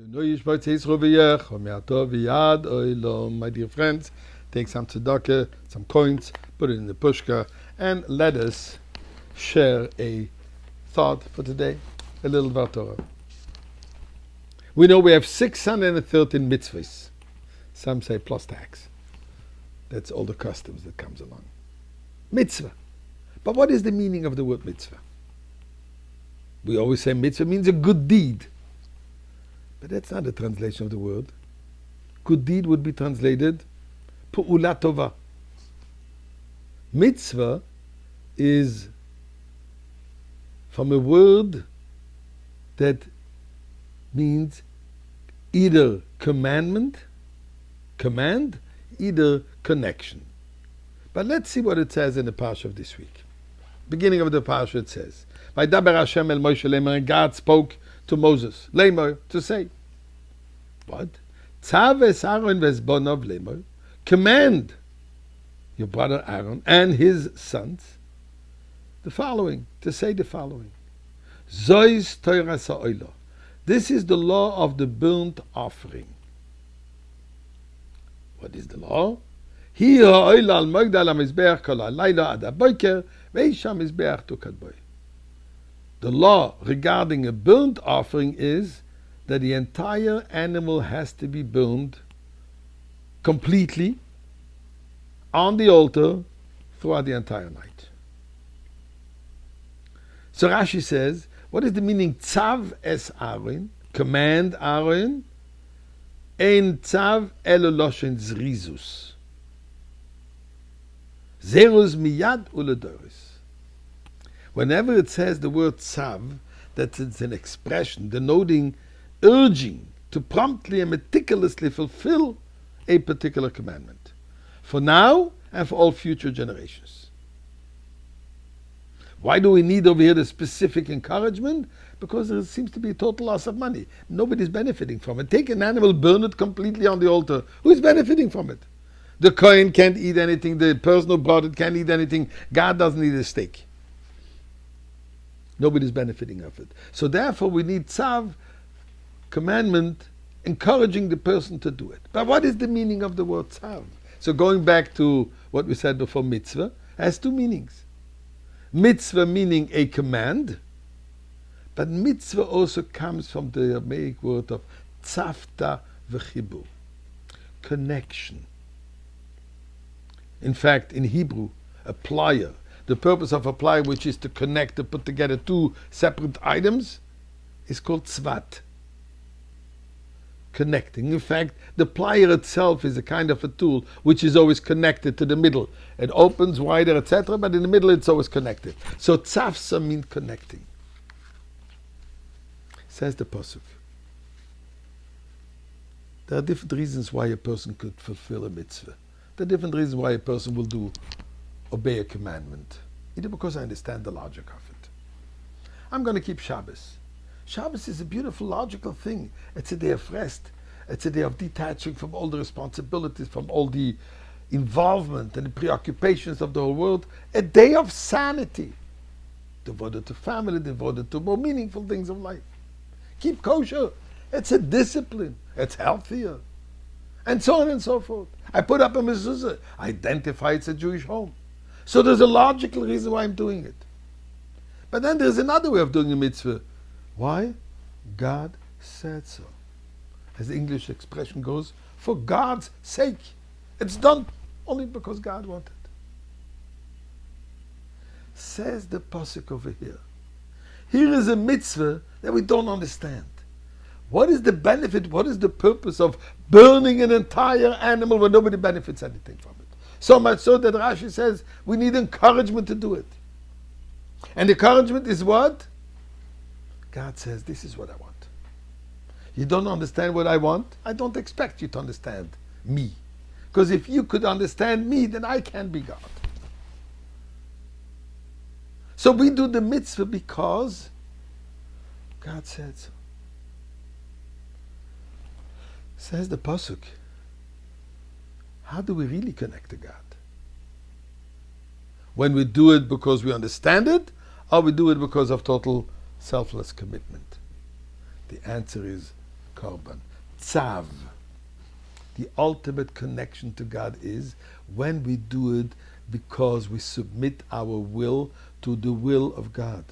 My dear friends, take some tzedakah, some coins, put it in the pushka, and let us share a thought for today, a little Dvar Torah. We know we have 613 mitzvahs. Some say plus tax. That's all the customs that comes along. Mitzvah. But what is the meaning of the word mitzvah? We always say mitzvah means a good deed. But that's not a translation of the word. Good deed would be translated Pu'ula Tova. Mitzvah is from a word that means either command, either connection. But let's see what it says in the parsha of this week. Beginning of the parsha it says, Vaydaber Hashem el Moshe Lemor, and God spoke to Moses, Lemor, to say, what? Tzav es Aaron v'ezbonov Lemor, command your brother Aaron and his sons the following, to say the following. Zois Toras ha'olah. This is the law of the burnt offering. What is the law? Hi ha'olah al mogdal ha'mizbeach kol ha'layla ad ha'boker ve'isha mizbeach tukad boy. The law regarding a burnt offering is that the entire animal has to be burned completely on the altar throughout the entire night. So Rashi says, what is the meaning tzav es Aaron, command Aaron, ein tzav elo loshen zrizus, zerus miyad uledoris. Whenever it says the word tzav, that it's an expression denoting urging to promptly and meticulously fulfill a particular commandment, for now and for all future generations. Why do we need over here the specific encouragement? Because there seems to be a total loss of money. Nobody's benefiting from it. Take an animal, burn it completely on the altar. Who is benefiting from it? The Kohen can't eat anything. The person who brought it can't eat anything. God doesn't eat a steak. Nobody's benefiting of it. So therefore we need tzav, commandment, encouraging the person to do it. But what is the meaning of the word tzav? So going back to what we said before, mitzvah has two meanings. Mitzvah meaning a command, but mitzvah also comes from the Aramaic word of tzavta v'chibur, connection. In fact, in Hebrew, a plier, the purpose of a plier, which is to connect, to put together two separate items, is called tzvat. Connecting. In fact, the plier itself is a kind of a tool which is always connected to the middle. It opens wider, etc., but in the middle it's always connected. So tzavsa means connecting. Says the pasuk. There are different reasons why a person could fulfill a mitzvah. There are different reasons why a person will obey a commandment. Either because I understand the logic of it. I'm going to keep Shabbos. Shabbos is a beautiful, logical thing. It's a day of rest. It's a day of detaching from all the responsibilities, from all the involvement and the preoccupations of the whole world. A day of sanity, devoted to family, devoted to more meaningful things of life. Keep kosher. It's a discipline. It's healthier. And so on and so forth. I put up a mezuzah. I identify it's a Jewish home. So there's a logical reason why I'm doing it. But then there's another way of doing a mitzvah. Why? God said so. As the English expression goes, for God's sake. It's done only because God wanted. Says the pasuk over here. Here is a mitzvah that we don't understand. What is the benefit, what is the purpose of burning an entire animal when nobody benefits anything from it? So much so that Rashi says we need encouragement to do it. And encouragement is what? God says, this is what I want. You don't understand what I want? I don't expect you to understand me. Because if you could understand me, then I can be God. So we do the mitzvah because God said so. Says the pasuk. How do we really connect to God? When we do it because we understand it, or we do it because of total selfless commitment? The answer is korban. Tzav. The ultimate connection to God is when we do it because we submit our will to the will of God.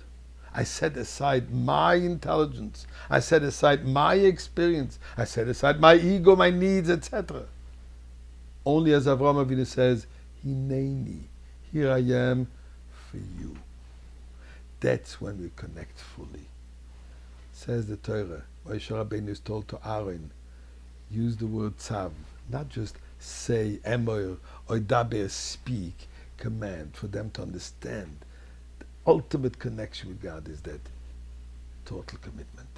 I set aside my intelligence. I set aside my experience. I set aside my ego, my needs, etc. Only as Avraham Avinu says, Hineni, here I am for you. That's when we connect fully. Says the Torah, Moshe Rabbeinu is told to Aaron, use the word tzav, not just say, emor, or daber, speak, command, for them to understand. The ultimate connection with God is that total commitment.